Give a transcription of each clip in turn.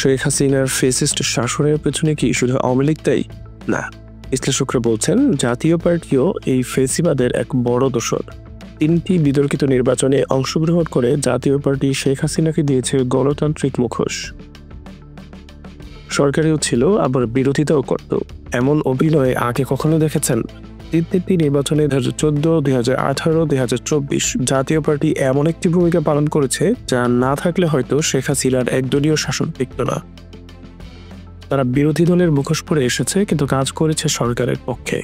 শেখ হাসিনার ফেসিস্ট শাসনের পেছনে কি শুধু আওয়ামী লীগ তাই? না, বিশ্লেষকরা বলছেন জাতীয় পার্টিও এই ফেসিবাদের এক বড় দোসর। 3টি বিতর্কিত নির্বাচনে অংশগ্রহণ করে জাতীয় পার্টি শেখ হাসিনাকে দিয়েছে গণতান্ত্রিক মুখোশ। সরকারেও ছিল, আবার বিরোধিতাও করত। এমন অভিনয় আগে কখনো দেখেছেন? 3টি নির্বাচনে 2014, 2018, 2024 জাতীয় পার্টি এমন একটি ভূমিকা পালন করেছে যা না থাকলে হয়তো শেখ হাসিনার একদলীয় শাসন টিকত না। তারা বিরোধী দলের মুখোশ পরে এসেছে, কিন্তু কাজ করেছে সরকারের পক্ষে।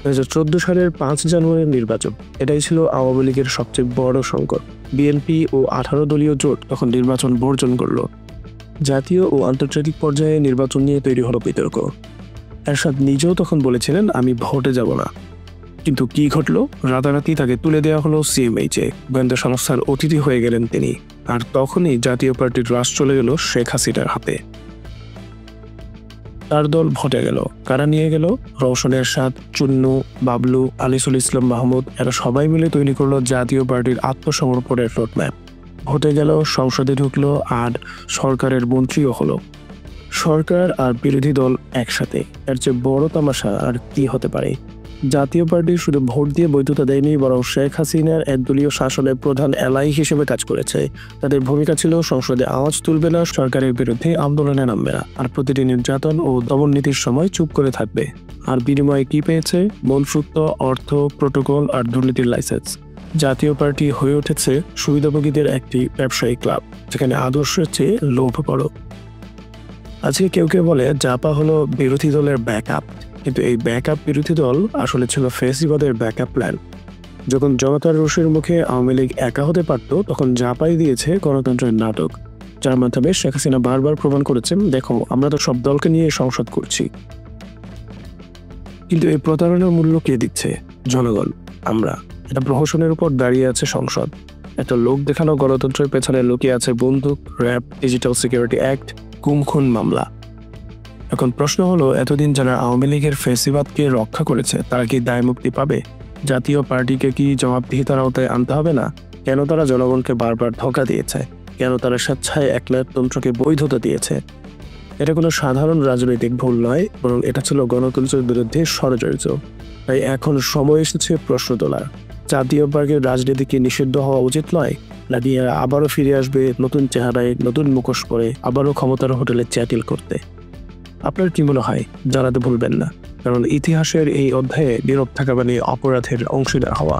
2014 সালের 5 জানুয়ারির নির্বাচন, এটাই ছিল আওয়ামী লীগের সবচেয়ে বড় সংকট। বিএনপি ও 18 দলীয় জোট তখন নির্বাচন বর্জন করল। জাতীয় ও আন্তর্জাতিক পর্যায়ে নির্বাচন নিয়ে তৈরি হলো বিতর্ক। এরশাদ নিজেও তখন বলেছিলেন, আমি ভোটে যাব না। কিন্তু কি ঘটল? রাতারাতি তাকে তুলে দেওয়া হলো সিএমএইচে। গোয়েন্দা সংস্থার অতিথি হয়ে গেলেন তিনি। আর তখনই জাতীয় পার্টির রাশ চলে গেল শেখ হাসিনার হাতে। তার দল ভোটে গেল। কারা নিয়ে গেল? রওশন এরশাদ, চুন্নু, বাবলু, আনিসুল ইসলাম মাহমুদ, এরা সবাই মিলে তৈরি করলো জাতীয় পার্টির আত্মসমর্পণের রোডম্যাপ। ভোটে গেল, সংসদে ঢুকলো, আর সরকারের মন্ত্রীও হলো। সরকার আর বিরোধী দল একসাথে, এর চেয়ে বড় তামাশা আর কি হতে পারে? জাতীয় পার্টি শুধু ভোট দিয়ে বৈধতা দেয়নি, বরং শেখ হাসিনার একদলীয় শাসনের প্রধান এলাই হিসেবে কাজ করেছে। তাদের ভূমিকা ছিল সংসদে আওয়াজ তুলবে না, সরকারের বিরুদ্ধে আন্দোলনে নামবে না, আর প্রতিটি নির্যাতন ও দমন নীতির সময় চুপ করে থাকবে। আর বিনিময়ে কি পেয়েছে? মনসুক্ত অর্থ, প্রোটোকল আর দুর্নীতির লাইসেন্স। জাতীয় পার্টি হয়ে উঠেছে সুবিধাভোগীদের একটি ব্যবসায়ী ক্লাব, যেখানে আদর্শের চেয়ে লোভ বড়। আজকে কেউ কেউ বলে জাপা হলো বিরোধী দলের ব্যাকআপ, কিন্তু এই ব্যাকআপ বিরোধী দল আসলে ছিল ফেসিবাদের ব্যাকআপ প্ল্যান। যখন জনতার রোষের মুখে আওয়ামী লীগ একা হতে পারত, তখন জাপাই দিয়েছে গণতন্ত্রের নাটক, যার মাধ্যমে শেখ হাসিনা বারবার প্রমাণ করেছেন, দেখো আমরা তো সব দলকে নিয়ে সংসদ করছি। কিন্তু এই প্রতারণার মূল্য কে দিচ্ছে? জনগণ, আমরা। এটা প্রহসনের উপর দাঁড়িয়ে আছে সংসদ। একটা লোক দেখানো গণতন্ত্রের পেছনে লুকিয়ে আছে বন্দুক, র্যাব, ডিজিটাল সিকিউরিটি অ্যাক্ট, গুম খুন মামলা। এখন প্রশ্ন হলো, এতদিন যারা আওয়ামী লীগের ফেসিবাদকে রক্ষা করেছে তারা কি দায় মুক্তি পাবে? জাতীয় পার্টিকে কি জবাবদিহিতার আওতায় আনতে হবে না? কেন তারা জনগণকে বারবার ধোঁকা দিয়েছে? কেন তারা স্বেচ্ছায় একনায়কতন্ত্রকে বৈধতা দিয়েছে? এটা কোনো সাধারণ রাজনৈতিক ভুল নয়, বরং এটা ছিল গণতন্ত্রের বিরুদ্ধে ষড়যন্ত্র। তাই এখন সময় এসেছে প্রশ্ন তোলার, জাতীয় পার্টির রাজনীতি কি নিষিদ্ধ হওয়া উচিত নয়, নাকি আবারও ফিরে আসবে নতুন চেহারায়, নতুন মুখোশ পরে, আবারও ক্ষমতার হোটেলে চ্যাটিল করতে? আপনার কি মনে হয়? জানাতে ভুলবেন না, কারণ ইতিহাসের এই অধ্যায়ে নীরব থাকা মানে অপরাধের অংশীদার হওয়া।